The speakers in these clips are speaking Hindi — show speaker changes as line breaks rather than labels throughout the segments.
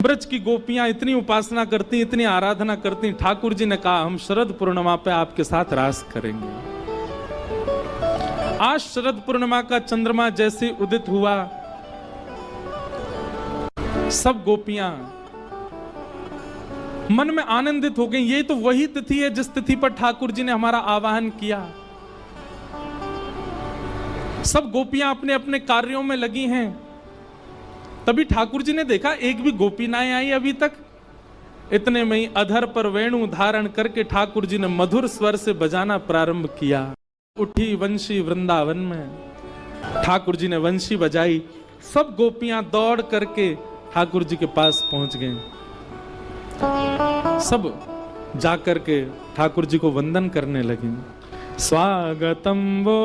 ब्रज की गोपियां इतनी उपासना करती, इतनी आराधना करती। ठाकुर जी ने कहा हम शरद पूर्णिमा पे आपके साथ रास करेंगे। आज शरद पूर्णिमा का चंद्रमा जैसे उदित हुआ, सब गोपियां मन में आनंदित हो गई। ये तो वही तिथि है जिस तिथि पर ठाकुर जी ने हमारा आवाहन किया। सब गोपियां अपने अपने कार्यों में लगी हैं। तभी ठाकुर जी ने देखा एक भी गोपी ना आई अभी तक। इतने में ही अधर पर वेणु धारण करके ठाकुर जी ने मधुर स्वर से बजाना प्रारंभ किया। उठी वंशी वृंदावन में, ठाकुर जी ने वंशी बजाई। सब गोपियां दौड़ करके ठाकुर जी के पास पहुंच गए। सब जाकर के ठाकुर जी को वंदन करने लगी। स्वागतम वो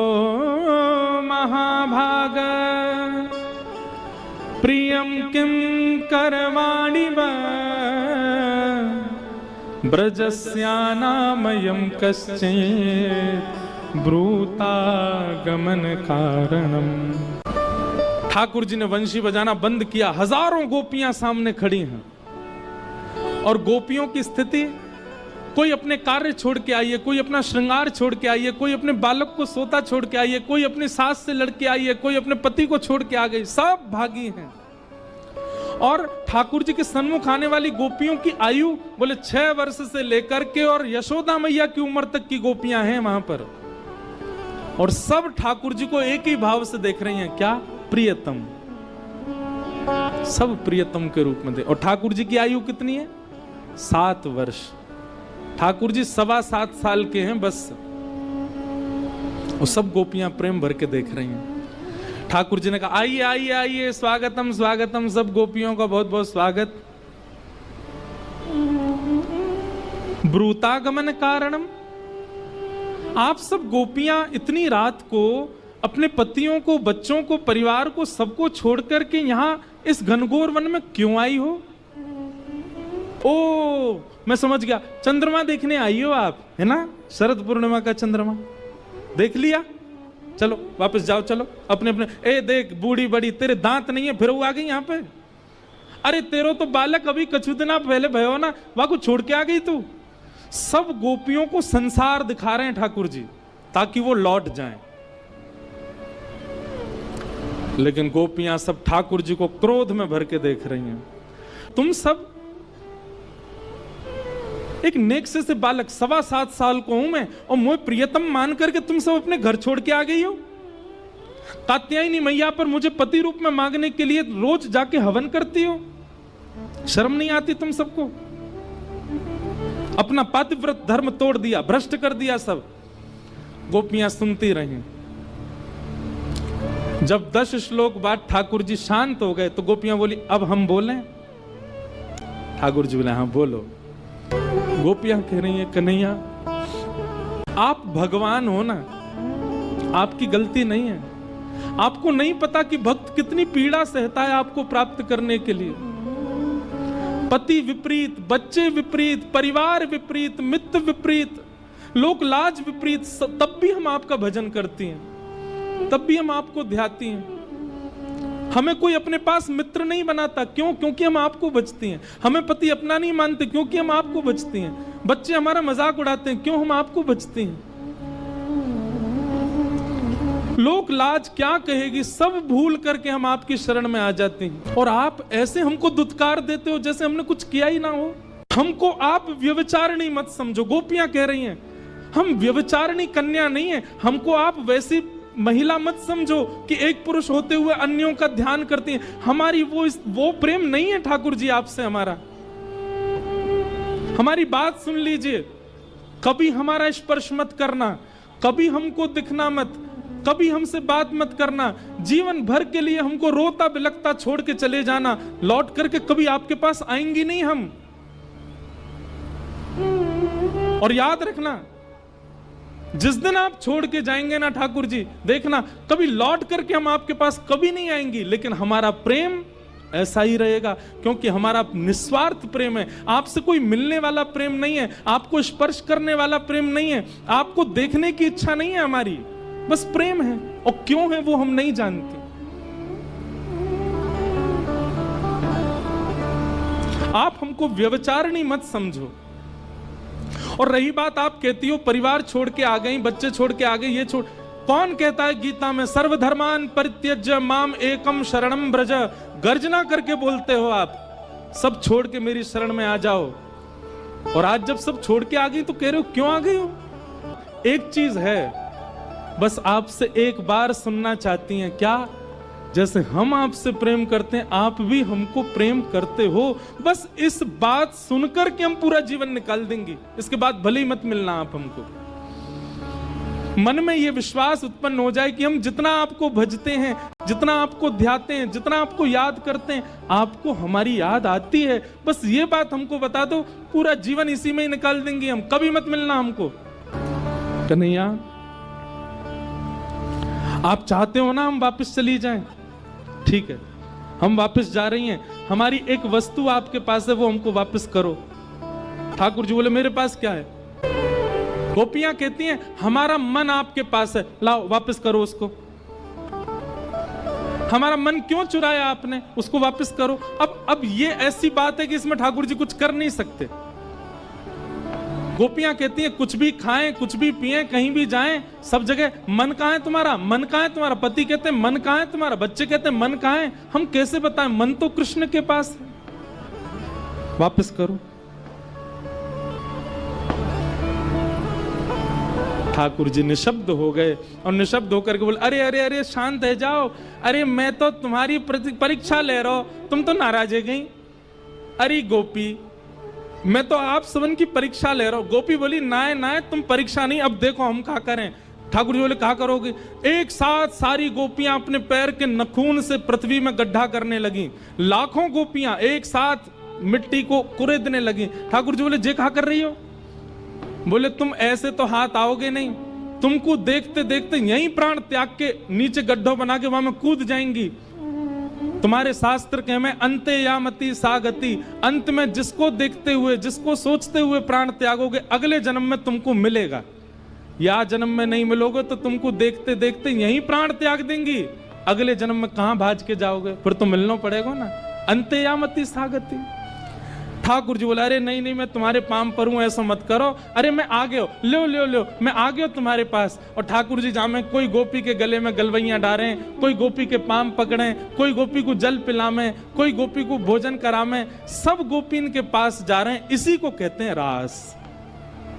महाभाग प्रियम किम करवाणि वा ब्रजस्यानामयं कश्चित् ब्रूतागमन कारणम। ठाकुर जी ने वंशी बजाना बंद किया। हजारों गोपियां सामने खड़ी हैं और गोपियों की स्थिति, कोई अपने कार्य छोड़ के आई है, कोई अपना श्रृंगार छोड़ के आई है, कोई अपने बालक को सोता छोड़ के आई है, कोई अपनी सास से लड़के आई है, कोई अपने पति को छोड़ के आ गई। सब भागी हैं। और ठाकुर जी के सन्मुख आने वाली गोपियों की आयु बोले 6 वर्ष से लेकर के और यशोदा मैया की उम्र तक की गोपियां हैं वहां पर। और सब ठाकुर जी को एक ही भाव से देख रही हैं। क्या? प्रियतम। सब प्रियतम के रूप में दे। और ठाकुर जी की आयु कितनी है? 7 वर्ष। ठाकुर जी 7.25 साल के हैं बस। वो सब गोपियां प्रेम भर के देख रही हैं। ठाकुर जी ने कहा आइए आइए आइए, स्वागतम स्वागतम। सब गोपियों का बहुत बहुत स्वागत। ब्रूतागमन कारणम। आप सब गोपियां इतनी रात को अपने पतियों को, बच्चों को, परिवार को, सबको छोड़ करके यहां इस घनघोर वन में क्यों आई हो? ओ, मैं समझ गया, चंद्रमा देखने आई हो आप, है ना? शरद पूर्णिमा का चंद्रमा देख लिया। चलो वापस जाओ, चलो अपने अपने। ए देख बूढ़ी बड़ी, तेरे दांत नहीं है फिर वो आ गई यहाँ पे। अरे तेरो तो बालक अभी कछु दिन पहले भयो ना, वहां को छोड़ के आ गई तू। सब गोपियों को संसार दिखा रहे हैं ठाकुर जी ताकि वो लौट जाएं। लेकिन गोपियां सब ठाकुर जी को क्रोध में भर के देख रही हैं। तुम सब एक नेक्से से बालक, 7.25 साल को हूं मैं, और मुझे प्रियतम मान करके तुम सब अपने घर छोड़ के आ गई हो। कात्यायनी मैया पर मुझे पति रूप में मांगने के लिए रोज जाके हवन करती हो। शर्म नहीं आती तुम सबको? अपना पातिव्रत धर्म तोड़ दिया, भ्रष्ट कर दिया सब। गोपियां सुनती रही। जब 10 श्लोक बाद ठाकुर जी शांत हो गए तो गोपियां बोली अब हम बोलें? ठाकुर जी बोले हाँ बोलो। गोपियां कह रही हैं कन्हैया आप भगवान हो ना, आपकी गलती नहीं है। आपको नहीं पता कि भक्त कितनी पीड़ा सहता है आपको प्राप्त करने के लिए। पति विपरीत, बच्चे विपरीत, परिवार विपरीत, मित्र विपरीत, लोक लाज विपरीत, तब भी हम आपका भजन करती हैं, तब भी हम आपको ध्याती हैं। हमें कोई अपने पास मित्र नहीं बनाता, क्यों? क्योंकि हम आपको बचती हैं। हमें पति अपना नहीं मानते, क्योंकि हम आपको बचती हैं। बच्चे हमारा मजाक उड़ाते हैं, क्यों? हम आपको बचती हैं। लोक लाज क्या कहेगी, सब भूल करके हम आपकी शरण में आ जाती हैं। और आप ऐसे हमको दुत्कार देते हो जैसे हमने कुछ किया ही ना हो। हमको आप व्यभिचारिणी मत समझो। गोपियां कह रही हैं हम व्यभिचारिणी कन्या नहीं है, हमको आप वैसी महिला मत समझो कि एक पुरुष होते हुए अन्यों का ध्यान करती हैं। हमारी वो प्रेम नहीं है ठाकुर जी आपसे। हमारी बात सुन लीजिए। कभी हमारा स्पर्श मत करना, कभी हमको दिखना मत, कभी हमसे बात मत करना। जीवन भर के लिए हमको रोता बिलखता छोड़ के चले जाना। लौट करके कभी आपके पास आएंगी नहीं हम। और याद रखना जिस दिन आप छोड़ के जाएंगे ना ठाकुर जी, देखना कभी लौट करके हम आपके पास कभी नहीं आएंगी। लेकिन हमारा प्रेम ऐसा ही रहेगा, क्योंकि हमारा निस्वार्थ प्रेम है। आपसे कोई मिलने वाला प्रेम नहीं है, आपको स्पर्श करने वाला प्रेम नहीं है, आपको देखने की इच्छा नहीं है हमारी, बस प्रेम है। और क्यों है वो हम नहीं जानते। आप हमको व्यभिचारिणी मत समझो। और रही बात, आप कहती हो परिवार छोड़ के आ गई, बच्चे छोड़ के आ गई, ये छोड़, कौन कहता है गीता में सर्वधर्मान परित्यज्य माम एकम शरणम ब्रज? गर्जना करके बोलते हो आप, सब छोड़ के मेरी शरण में आ जाओ। और आज जब सब छोड़ के आ गई तो कह रहे हो क्यों आ गई हो? एक चीज है, बस आपसे एक बार सुनना चाहती हैं, क्या? जैसे हम आपसे प्रेम करते हैं, आप भी हमको प्रेम करते हो। बस इस बात सुनकर के हम पूरा जीवन निकाल देंगे, इसके बाद भले ही मत मिलना आप हमको। मन में ये विश्वास उत्पन्न हो जाए कि हम जितना आपको भजते हैं, जितना आपको ध्याते हैं, जितना आपको याद करते हैं, आपको हमारी याद आती है। बस ये बात हमको बता दो, पूरा जीवन इसी में ही निकाल देंगे हम, कभी मत मिलना हमको। कन्हैया, आप चाहते हो ना हम वापस चली जाएं? ठीक है, हम वापस जा रही हैं, हमारी एक वस्तु आपके पास है, वो हमको वापस करो। ठाकुर जी बोले मेरे पास क्या है? गोपियां कहती हैं हमारा मन आपके पास है, लाओ वापस करो उसको। हमारा मन क्यों चुराया आपने, उसको वापस करो। अब ये ऐसी बात है कि इसमें ठाकुर जी कुछ कर नहीं सकते। गोपियां कहती हैं कुछ भी खाएं, कुछ भी पिएं, कहीं भी जाएं, सब जगह मन कहां है तुम्हारा, मन कहां है तुम्हारा? पति कहते हैं मन कहां है तुम्हारा, बच्चे कहते हैं मन कहां है? हम कैसे बताएं? मन तो कृष्ण के पास है, वापस करो। ठाकुर जी निशब्द हो गए और निशब्द होकर के बोले अरे अरे अरे शांत है जाओ। अरे मैं तो तुम्हारी परीक्षा ले रहा हूं, तुम तो नाराज है गई। अरे गोपी, मैं तो आप सबन की परीक्षा ले रहा हूं। गोपी बोली नाय नाय, तुम परीक्षा नहीं, अब देखो हम क्या करें। ठाकुर जी बोले क्या करोगे? एक साथ सारी गोपियां अपने पैर के नखून से पृथ्वी में गड्ढा करने लगी। लाखों गोपियां एक साथ मिट्टी को कुरेदने लगी। ठाकुर जी बोले जे क्या कर रही हो? बोले तुम ऐसे तो हाथ आओगे नहीं, तुमको देखते देखते यहीं प्राण त्याग के नीचे गड्ढों बना के वहां में कूद जाएंगी। तुम्हारे शास्त्र के में अंते यामति सागति, अंत में जिसको देखते हुए, जिसको सोचते हुए प्राण त्यागोगे, अगले जन्म में तुमको मिलेगा। या जन्म में नहीं मिलोगे तो तुमको देखते देखते यहीं प्राण त्याग देंगी, अगले जन्म में कहां भाज के जाओगे? फिर तो मिलना पड़ेगा ना। अंते यामति सागति। ठाकुर जी बोला अरे नहीं नहीं, मैं तुम्हारे पाम पर हूं, ऐसा मत करो। अरे मैं आ गया, लो लो लो, मैं आ गया तुम्हारे पास। और ठाकुर जी जामे, कोई गोपी के गले में गलवैया डालें, कोई गोपी के पाम पकड़ें, कोई गोपी को जल पिलामें, कोई गोपी को भोजन करामें, सब गोपीन के पास जा रहे हैं। इसी को कहते हैं रास।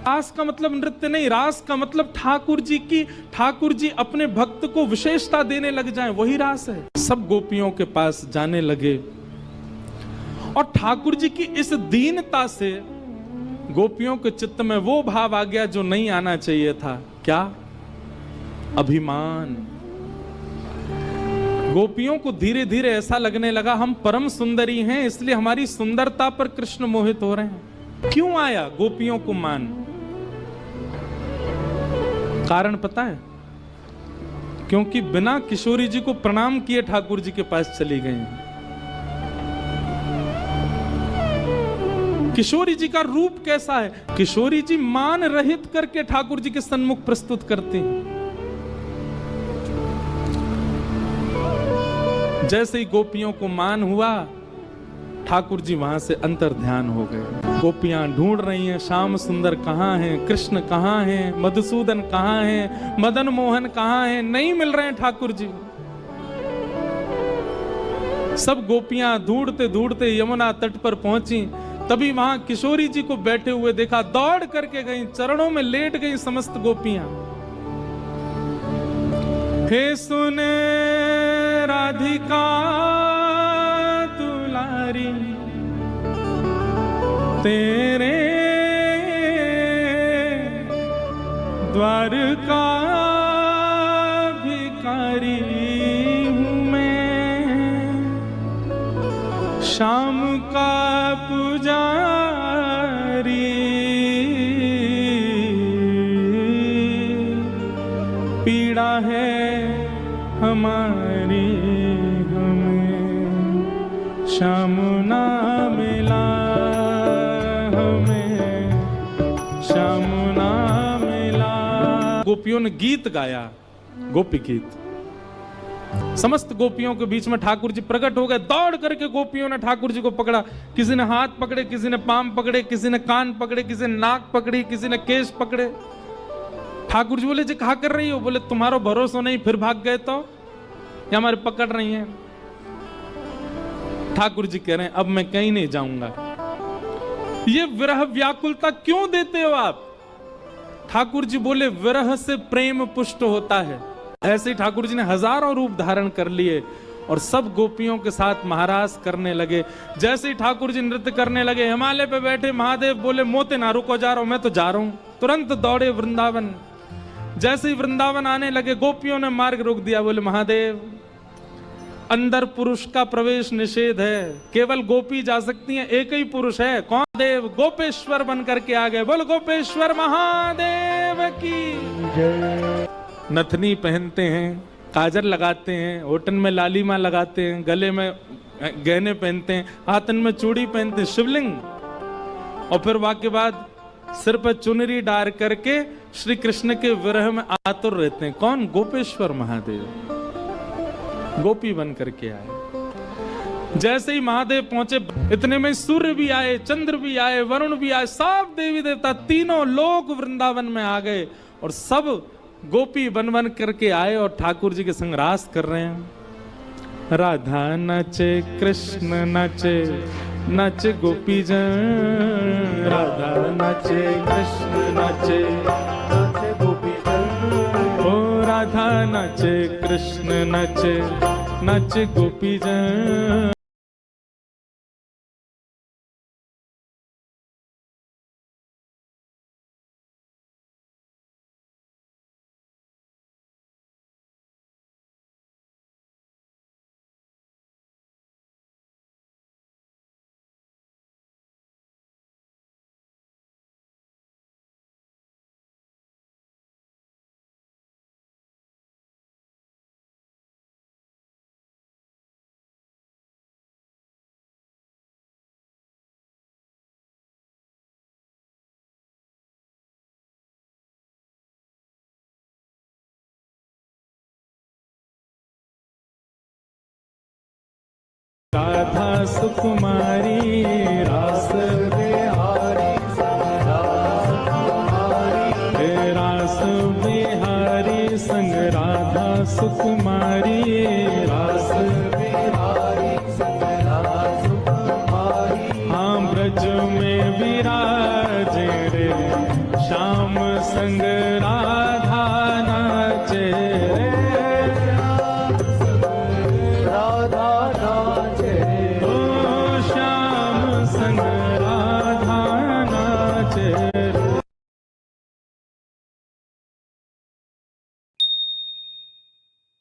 रास का मतलब नृत्य नहीं, रास का मतलब ठाकुर जी अपने भक्त को विशेषता देने लग जाएं, वही रास है। सब गोपियों के पास जाने लगे और ठाकुर जी की इस दीनता से गोपियों के चित्त में वो भाव आ गया जो नहीं आना चाहिए था। क्या? अभिमान। गोपियों को धीरे धीरे ऐसा लगने लगा हम परम सुंदरी हैं, इसलिए हमारी सुंदरता पर कृष्ण मोहित हो रहे हैं। क्यों आया गोपियों को मान? कारण पता है? क्योंकि बिना किशोरी जी को प्रणाम किए ठाकुर जी के पास चली गई। किशोरी जी का रूप कैसा है? किशोरी जी मान रहित करके ठाकुर जी के सन्मुख प्रस्तुत करते हैं। जैसे ही गोपियों को मान हुआ, ठाकुर जी वहां से अंतर ध्यान हो गए। गोपियां ढूंढ रही हैं श्याम सुंदर कहां हैं, कृष्ण कहां हैं, मधुसूदन कहां हैं, मदन मोहन कहां हैं, नहीं मिल रहे हैं ठाकुर जी। सब गोपियां ढूंढते ढूंढते यमुना तट पर पहुंची। तभी वहां किशोरी जी को बैठे हुए देखा, दौड़ करके गई, चरणों में लेट गई समस्त गोपियां। हे सुन राधिका दुलारी, तेरे द्वार का भिखारी हूं मैं, शाम का पुजारी, पीड़ा है हमारी हमें श्याम ना मिला, हमें श्याम ना मिला। गोपियों ने गीत गाया, गोपी गीत। समस्त गोपियों के बीच में ठाकुर जी प्रकट हो गए। दौड़ करके गोपियों ने ठाकुर जी को पकड़ा। किसी ने हाथ पकड़े, किसी ने पांव पकड़े, किसी ने कान पकड़े, किसी ने नाक पकड़ी, किसी ने केश पकड़े। ठाकुर जी बोले जी क्या कर रही हो? बोले तुम्हारा भरोसा नहीं, फिर भाग गए तो या हमारे पकड़ रही हैं। ठाकुर जी कह रहे हैं अब मैं कहीं नहीं जाऊंगा। ये विरह व्याकुलता क्यों देते हो आप? ठाकुर जी बोले विरह से प्रेम पुष्ट होता है। ऐसे ही ठाकुर जी ने हजारों रूप धारण कर लिए और सब गोपियों के साथ महारास करने लगे। जैसे ही ठाकुर जी नृत्य करने लगे, हिमालय पे बैठे महादेव बोले मोते ना रुको, जा रहा हूं, मैं तो जा रहा हूं। तुरंत दौड़े वृंदावन। जैसे ही वृंदावन आने लगे, गोपियों ने मार्ग रोक दिया। बोले महादेव अंदर पुरुष का प्रवेश निषेध है, केवल गोपी जा सकती हैं, एक ही पुरुष है। कौन? देव गोपेश्वर बन करके आ गए। बोलो गोपेश्वर महादेव की जय। नथनी पहनते हैं, काजल लगाते हैं, होठन में लालीमा लगाते हैं, गले में गहने पहनते हैं, हाथन में चूड़ी पहनते हैं, शिवलिंग। और फिर वाके बाद सिर पर चुनरी डाल करके श्री कृष्ण के विरह में आतुर रहते हैं। कौन? गोपेश्वर महादेव गोपी बन करके आए। जैसे ही महादेव पहुंचे, इतने में सूर्य भी आए, चंद्र भी आए, वरुण भी आए, सब देवी देवता तीनों लोग वृंदावन में आ गए और सब गोपी बन बन करके आए और ठाकुर जी के संग रास कर रहे हैं। राधा नाचे, कृष्ण नाचे, नाचे गोपी जन। राधा नाचे, कृष्ण नाचे, नाचे गोपी जन। ओ राधा नाचे, कृष्ण नाचे, नाचे गोपी जन। राधा सुकुमारी रास बिहारी, रास बिहारी संग राधा सुकुमारी, रास बिहारी संग राधा सुकुमारी। हाँ ब्रज में विराज